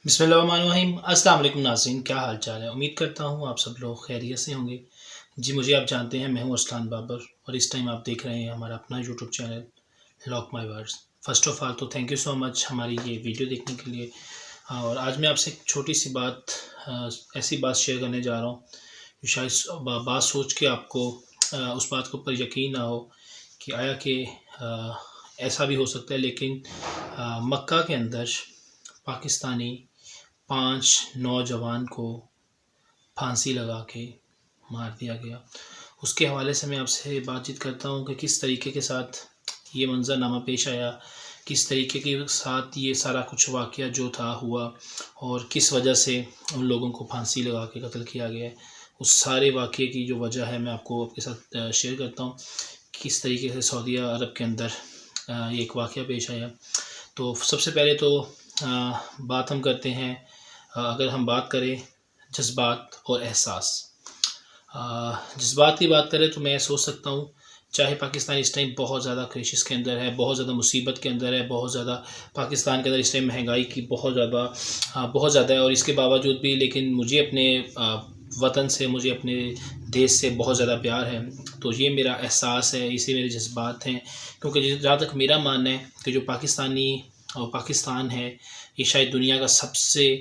بسم اللہ الرحمن الرحیم۔ السلام علیکم ناظرین، کیا حال چال ہے؟ امید کرتا ہوں آپ سب لوگ خیریت سے ہوں گے۔ جی مجھے آپ جانتے ہیں، میں ہوں ارسلان بابر، اور اس ٹائم آپ دیکھ رہے ہیں ہمارا اپنا YouTube channel lock my words. First of all تو تھینک یو سو مچ ہماری یہ ویڈیو دیکھنے کے لیے۔ اور آج میں آپ سے ایک چھوٹی سی بات، ایسی بات شیئر کرنے جا رہا ہوں جو شاید بات سوچ کے آپ کو اس بات کے اوپر یقین نہ ہو کہ آیا کہ ایسا بھی ہو سکتا ہے، لیکن مکہ کے اندر پاکستانی 5 نوجوان کو پھانسی لگا کے مار دیا گیا۔ اس کے حوالے سے میں آپ سے بات چیت کرتا ہوں کہ کس طریقے کے ساتھ یہ منظرنامہ پیش آیا، کس طریقے کے ساتھ یہ سارا کچھ واقعہ جو تھا ہوا، اور کس وجہ سے ان لوگوں کو پھانسی لگا کے قتل کیا گیا ہے۔ اس سارے واقعے کی جو وجہ ہے میں آپ کو آپ کے ساتھ شیئر کرتا ہوں، کس طریقے سے سعودیہ عرب کے اندر یہ ایک واقعہ پیش آیا۔ تو سب سے پہلے تو بات ہم کرتے ہیں، اگر ہم بات کریں جذبات اور احساس، جذبات کی بات کریں تو میں سوچ سکتا ہوں، چاہے پاکستان اس ٹائم بہت زیادہ کرائسس کے اندر ہے، بہت زیادہ مصیبت کے اندر ہے، بہت زیادہ پاکستان کے اندر اس ٹائم مہنگائی کی بہت زیادہ ہے، اور اس کے باوجود بھی لیکن مجھے اپنے وطن سے، مجھے اپنے دیش سے بہت زیادہ پیار ہے۔ تو یہ میرا احساس ہے، اسی میرے جذبات ہیں، کیونکہ جہاں تک میرا ماننا ہے کہ جو پاکستان ہے، یہ شاید دنیا کا سب سے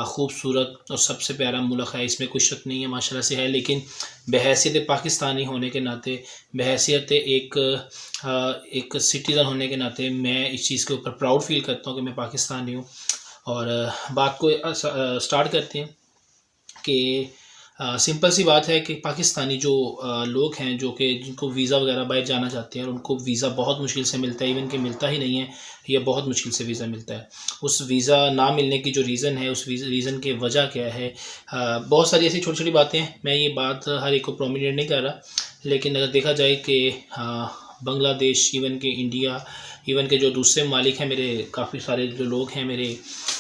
خوبصورت اور سب سے پیارا ملک ہے، اس میں کوئی شک نہیں ہے، ماشاءاللہ سے ہے۔ لیکن بحیثیت پاکستانی ہونے کے ناطے، بحیثیت ایک سٹیزن ہونے کے ناطے، میں اس چیز کے اوپر پراؤڈ فیل کرتا ہوں کہ میں پاکستانی ہوں۔ اور بات کو سٹارٹ کرتے ہیں کہ سمپل سی بات ہے کہ پاکستانی جو لوگ ہیں، جو کہ جن کو ویزا وغیرہ باہر جانا چاہتے ہیں، اور ان کو ویزا بہت مشکل سے ملتا ہے، ایون کہ ملتا ہی نہیں ہے، یا بہت مشکل سے ویزا ملتا ہے۔ اس ویزا نہ ملنے کی جو ریزن ہے، اس ریزن کی وجہ کیا ہے، بہت ساری ایسی چھوٹی چھوٹی باتیں ہیں۔ میں یہ بات ہر ایک کو پرومیننٹ نہیں کر رہا، لیکن اگر دیکھا جائے کہ بنگلہ دیش، ایون کہ انڈیا، ایون کہ جو دوسرے ممالک ہیں، میرے کافی سارے جو لوگ ہیں میرے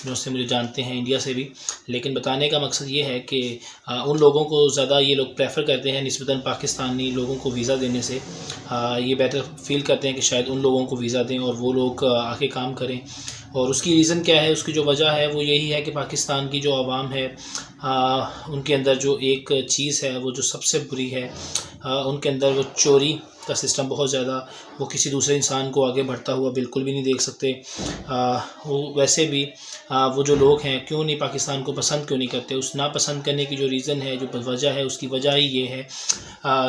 جو سے مجھے جانتے ہیں انڈیا سے بھی، لیکن بتانے کا مقصد یہ ہے کہ ان لوگوں کو زیادہ یہ لوگ پریفر کرتے ہیں نسبتاً پاکستانی لوگوں کو ویزا دینے سے، یہ بیٹر فیل کرتے ہیں کہ شاید ان لوگوں کو ویزا دیں اور وہ لوگ آ کے کام کریں۔ اور اس کی ریزن کیا ہے، اس کی جو وجہ ہے وہ یہی ہے کہ پاکستان کی جو عوام ہے، ان کے اندر جو ایک چیز ہے وہ جو سب سے بری ہے، ان کے اندر وہ چوری کا سسٹم بہت زیادہ، وہ کسی دوسرے انسان کو آگے بڑھتا ہوا بالکل بھی نہیں دیکھ سکتے۔ وہ ویسے بھی وہ جو لوگ ہیں کیوں نہیں پاکستان کو پسند کیوں نہیں کرتے، اس ناپسند کرنے کی جو ریزن ہے، جو وجہ ہے، اس کی وجہ ہی یہ ہے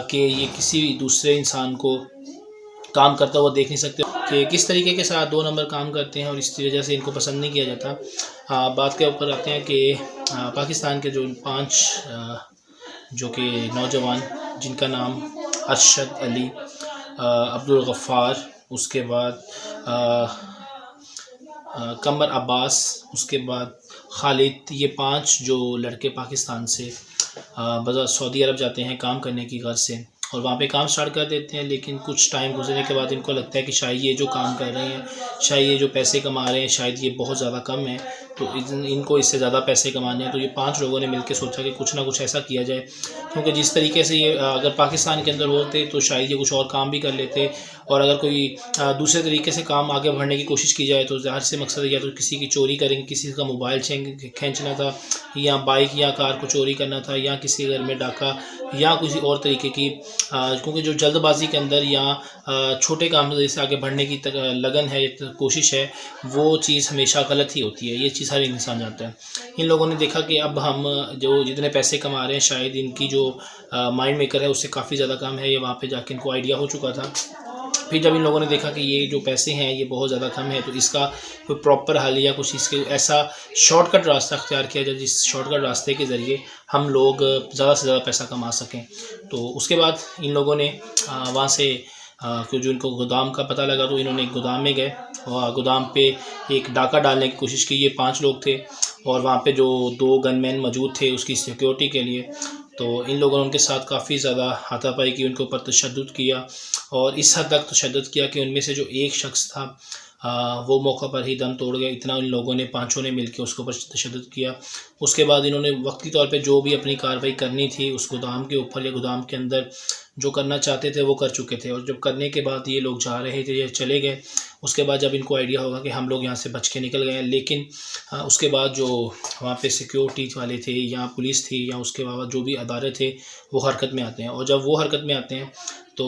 کہ یہ کسی دوسرے انسان کو کام کرتا ہوا دیکھ نہیں سکتے، کہ کس طریقے کے ساتھ 2 نمبر کام کرتے ہیں، اور اس وجہ سے ان کو پسند نہیں کیا جاتا۔ بات کے اوپر آتے ہیں کہ پاکستان کے جو 5 جو کہ نوجوان، جن کا نام ارشد علی، عبدالغفار، اس کے بعد قمر عباس، اس کے بعد خالد، یہ 5 جو لڑکے پاکستان سے سعودی عرب جاتے ہیں کام کرنے کی غرض سے، اور وہاں پہ کام سٹارٹ کر دیتے ہیں، لیکن کچھ ٹائم گزرنے کے بعد ان کو لگتا ہے کہ شاید یہ جو کام کر رہے ہیں، شاید یہ جو پیسے کما رہے ہیں، شاید یہ بہت زیادہ کم ہے، تو ان کو اس سے زیادہ پیسے کمانے ہیں۔ تو یہ 5 لوگوں نے مل کے سوچا کہ کچھ نہ کچھ ایسا کیا جائے، کیونکہ جس طریقے سے یہ اگر پاکستان کے اندر ہوتے تو شاید یہ کچھ اور کام بھی کر لیتے، اور اگر کوئی دوسرے طریقے سے کام آگے بڑھنے کی کوشش کی جائے تو ظاہر سے مقصد ہے یا تو کسی کی چوری کریں گے، کسی کا موبائل کھینچنا تھا، یا بائک یا کار کو چوری کرنا تھا، یا کسی گھر میں ڈاکہ، یا کسی اور طریقے کی، کیونکہ جو جلد بازی کے اندر یا چھوٹے کام سے آگے بڑھنے کی لگن ہے، کوشش ہے، وہ چیز ہمیشہ غلط ہی ہوتی ہے، یہ چیز ہر انسان جانتا ہے۔ ان لوگوں نے دیکھا کہ اب ہم جو جتنے پیسے کما رہے ہیں، شاید ان کی جو مائنڈ میکر ہے اس سے کافی زیادہ کم ہے، یہ وہاں پہ جا کے ان کو آئیڈیا ہو چکا تھا۔ پھر جب ان لوگوں نے دیکھا کہ یہ جو پیسے ہیں یہ بہت زیادہ کم ہے، تو اس کا کوئی پراپر حل یا کچھ اس کے ایسا شارٹ کٹ راستہ اختیار کیا جائے جس شارٹ کٹ راستے کے ذریعے ہم لوگ زیادہ سے زیادہ پیسہ کما سکیں۔ تو اس کے بعد ان لوگوں نے وہاں سے جو ان کو گودام کا پتہ لگا تو انہوں نے ایک گودام میں گئے، اور گودام پہ ایک ڈاکہ ڈالنے کی کوشش کی۔ یہ 5 لوگ تھے، اور وہاں پہ جو 2 گن مین موجود تھے اس کی سیکیورٹی کے لیے، تو ان لوگوں نے ان کے ساتھ کافی زیادہ ہاتھا پائی کی، ان کے اوپر تشدد کیا، اور اس حد تک تشدد کیا کہ ان میں سے جو ایک شخص تھا وہ موقع پر ہی دم توڑ گئے. اتنا ان لوگوں نے پانچوں نے مل کے اس کے اوپر تشدد کیا. اس کے بعد انہوں نے وقتی طور پہ جو بھی اپنی کارروائی کرنی تھی اس گودام کے اوپر یا گودام کے اندر جو کرنا چاہتے تھے وہ کر چکے تھے. اور جب کرنے کے بعد یہ لوگ جا رہے تھے یا چلے گئے، اس کے بعد جب ان کو آئیڈیا ہوگا کہ ہم لوگ یہاں سے بچ کے نکل گئے ہیں، لیکن اس کے بعد جو وہاں پہ سیکیورٹی والے تھے یا پولیس تھی یا اس کے بعد جو بھی ادارے تھے وہ حرکت میں آتے ہیں. اور جب وہ حرکت میں آتے ہیں تو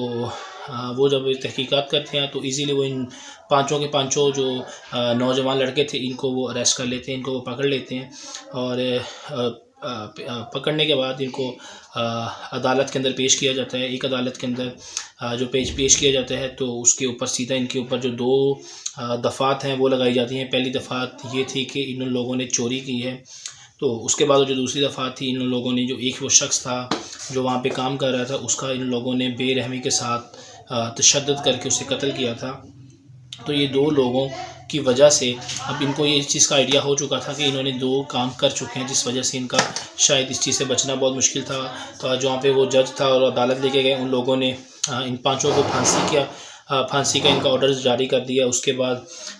وہ جب تحقیقات کرتے ہیں تو ایزیلی وہ ان پانچوں کے پانچوں جو نوجوان لڑکے تھے ان کو وہ اریسٹ کر لیتے ہیں، ان کو وہ پکڑ لیتے ہیں. اور پکڑنے کے بعد ان کو عدالت کے اندر پیش کیا جاتا ہے. ایک عدالت کے اندر جو پیش کیا جاتا ہے تو اس کے اوپر سیدھا ان کے اوپر جو 2 دفعات ہیں وہ لگائی جاتی ہیں. پہلی دفعات یہ تھی کہ ان لوگوں نے چوری کی ہے، تو اس کے بعد جو دوسری دفعہ تھی ان لوگوں نے جو ایک وہ شخص تھا جو وہاں پہ کام کر رہا تھا اس کا ان لوگوں نے بے رحمی کے ساتھ تشدد کر کے اسے قتل کیا تھا. تو یہ 2 لوگوں کی وجہ سے اب ان کو یہ چیز کا آئیڈیا ہو چکا تھا کہ انہوں نے 2 کام کر چکے ہیں، جس وجہ سے ان کا شاید اس چیز سے بچنا بہت مشکل تھا. تو جہاں پہ وہ جج تھا اور عدالت لے کے گئے، ان لوگوں نے ان پانچوں کو پھانسی کا ان کا آرڈر جاری کر دیا. اس کے بعد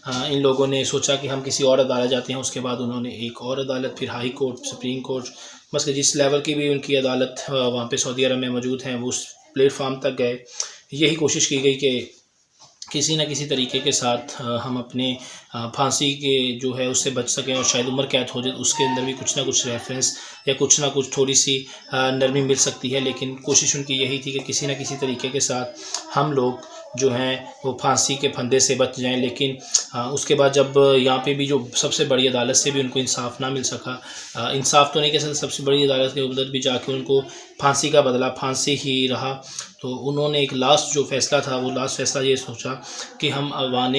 ان لوگوں نے سوچا کہ ہم کسی اور عدالت جاتے ہیں. اس کے بعد انہوں نے ایک اور عدالت، پھر ہائی کورٹ، سپریم کورٹ، بس کہ جس لیول کی بھی ان کی عدالت وہاں پہ سعودی عرب میں موجود ہیں وہ اس پلیٹ فارم تک گئے. یہی کوشش کی گئی کہ کسی نہ کسی طریقے کے ساتھ ہم اپنے پھانسی کے جو ہے اس سے بچ سکیں اور شاید عمر قید ہو جائے. اس کے اندر بھی کچھ نہ کچھ ریفرنس یا کچھ نہ کچھ تھوڑی سی نرمی مل سکتی ہے، لیکن کوشش ان کی یہی تھی کہ کسی نہ کسی طریقے کے ساتھ ہم لوگ جو ہیں وہ پھانسی کے پھندے سے بچ جائیں. لیکن اس کے بعد جب یہاں پہ بھی جو سب سے بڑی عدالت سے بھی ان کو انصاف نہ مل سکا، انصاف تو نہیں کہہ سکتے، سب سے بڑی عدالت کے ادھر بھی جا کے ان کو پھانسی کا بدلہ پھانسی ہی رہا. تو انہوں نے ایک لاسٹ جو فیصلہ تھا وہ لاسٹ فیصلہ یہ سوچا کہ ہم اوان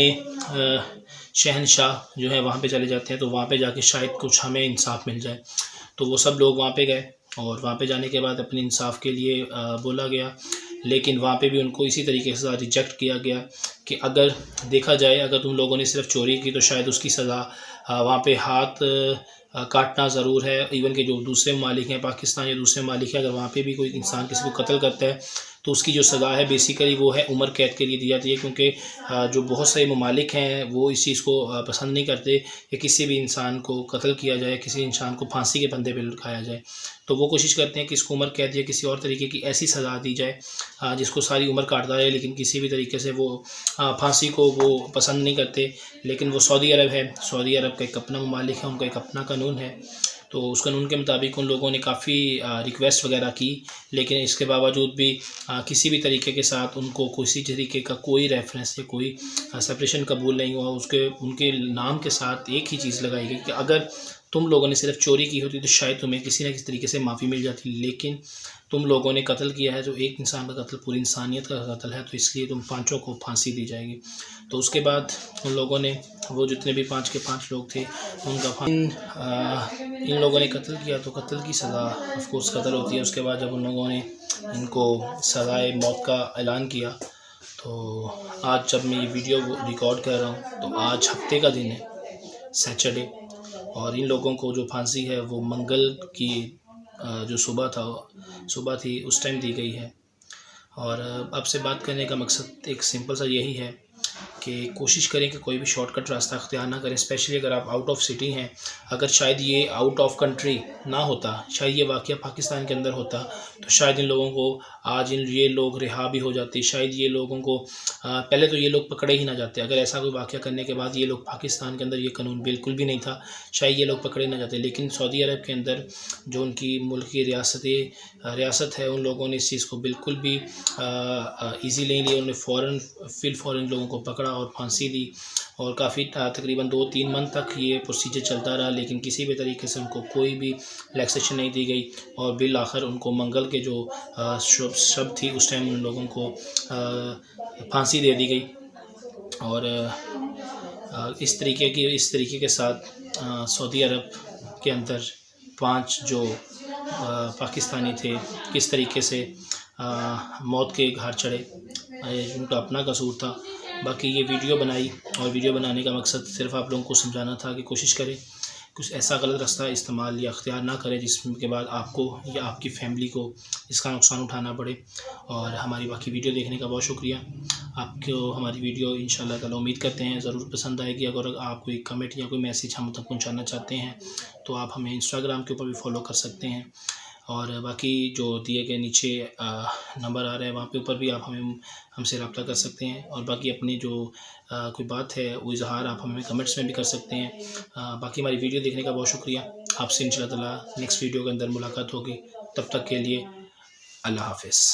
شہنشاہ جو ہے وہاں پہ چلے جاتے ہیں تو وہاں پہ جا کے شاید کچھ ہمیں انصاف مل جائے. تو وہ سب لوگ وہاں پہ گئے اور وہاں پہ جانے کے بعد اپنے انصاف کے لیے بولا گیا، لیکن وہاں پہ بھی ان کو اسی طریقے سے ریجیکٹ کیا گیا کہ اگر دیکھا جائے اگر تم لوگوں نے صرف چوری کی تو شاید اس کی سزا وہاں پہ ہاتھ کاٹنا ضرور ہے. ایون کہ جو دوسرے ممالک ہیں، پاکستان یا دوسرے ممالک ہیں، اگر وہاں پہ بھی کوئی انسان کسی کو قتل کرتا ہے تو اس کی جو سزا ہے بیسیکلی وہ ہے عمر قید کے لیے دی جاتی ہے. کیونکہ جو بہت سارے ممالک ہیں وہ اس چیز کو پسند نہیں کرتے کہ کسی بھی انسان کو قتل کیا جائے، کسی انسان کو پھانسی کے پھندے پہ لٹکایا جائے. تو وہ کوشش کرتے ہیں کہ اس کو عمر قید یا کسی اور طریقے کی ایسی سزا دی جائے جس کو ساری عمر کاٹتا رہے، لیکن کسی بھی طریقے سے وہ پھانسی کو وہ پسند نہیں کرتے. لیکن وہ سعودی عرب ہے، سعودی عرب کا ایک اپنا ممالک ہے، ان کا ایک اپنا قانون ہے. تو اس قانون کے مطابق ان لوگوں نے کافی ریکویسٹ وغیرہ کی، لیکن اس کے باوجود بھی کسی بھی طریقے کے ساتھ ان کو کسی طریقے کا کوئی ریفرنس یا کوئی سپریشن قبول نہیں ہوا. ان کے نام کے ساتھ ایک ہی چیز لگائی گئی کہ اگر تم لوگوں نے صرف چوری کی ہوتی تو شاید تمہیں کسی نہ کسی طریقے سے معافی مل جاتی، لیکن تم لوگوں نے قتل کیا ہے، جو ایک انسان کا قتل پوری انسانیت کا قتل ہے، تو اس لیے تم پانچوں کو پھانسی دی جائے گی. تو اس کے بعد ان لوگوں نے وہ جتنے بھی 5 کے 5 لوگ تھے ان کا ان لوگوں نے قتل کیا. تو قتل کی سزا آف کورس قتل ہوتی ہے. اس کے بعد جب ان لوگوں نے ان کو سزائے موت کا اعلان کیا تو آج جب میں یہ ویڈیو ریکارڈ کر رہا ہوں تو آج ہفتے کا دن ہے، سیچرڈے، اور ان لوگوں کو جو پھانسی ہے وہ منگل کی جو صبح تھی اس ٹائم دی گئی ہے. اور اب سے بات کرنے کا مقصد ایک سمپل سا یہی ہے کہ کوشش کریں کہ کوئی بھی شارٹ کٹ راستہ اختیار نہ کریں، اسپیشلی اگر آپ آؤٹ آف سٹی ہیں. اگر شاید یہ آؤٹ آف کنٹری نہ ہوتا، شاید یہ واقعہ پاکستان کے اندر ہوتا تو شاید ان لوگوں کو آج یہ لوگ رہا بھی ہو جاتے. شاید یہ لوگوں کو پہلے تو یہ لوگ پکڑے ہی نہ جاتے. اگر ایسا کوئی واقعہ کرنے کے بعد یہ لوگ پاکستان کے اندر یہ قانون بالکل بھی نہیں تھا، شاید یہ لوگ پکڑے نہ جاتے. لیکن سعودی عرب کے اندر جو ان کی ملک کی ریاست ہے، ان لوگوں نے اس چیز کو بالکل بھی ایزی نہیں لیا. انہوں نے فوراً لوگوں کو پکڑا اور پھانسی دی، اور کافی تقریباً 2-3 منتھ تک یہ پروسیجر چلتا رہا، لیکن کسی بھی طریقے سے ان کو کوئی بھی ریلیکسیشن نہیں دی گئی. اور بالآخر ان کو منگل کے جو شب تھی اس ٹائم ان لوگوں کو پھانسی دے دی گئی. اور اس طریقے کے ساتھ سعودی عرب کے اندر 5 جو پاکستانی تھے کس طریقے سے موت کے گھاٹ چڑھے، ان کا اپنا قصور تھا. باقی یہ ویڈیو بنائی اور ویڈیو بنانے کا مقصد صرف آپ لوگوں کو سمجھانا تھا کہ کوشش کریں کچھ ایسا غلط راستہ استعمال یا اختیار نہ کریں جس کے بعد آپ کو یا آپ کی فیملی کو اس کا نقصان اٹھانا پڑے. اور ہماری باقی ویڈیو دیکھنے کا بہت شکریہ. آپ کو ہماری ویڈیو انشاءاللہ تعالی امید کرتے ہیں ضرور پسند آئے گی. اگر آپ کوئی کمنٹ یا کوئی میسیج ہم تک پہنچانا چاہتے ہیں تو آپ ہمیں انسٹاگرام کے اوپر بھی فالو کر سکتے ہیں. اور باقی جو دیے گئے نیچے نمبر آ رہا ہے وہاں پہ اوپر بھی آپ ہم سے رابطہ کر سکتے ہیں. اور باقی اپنی جو کوئی بات ہے وہ اظہار آپ ہمیں کمنٹس میں بھی کر سکتے ہیں. باقی ہماری ویڈیو دیکھنے کا بہت شکریہ. آپ سے انشاءاللہ تعالی نیکسٹ ویڈیو کے اندر ملاقات ہوگی. تب تک کے لیے اللہ حافظ.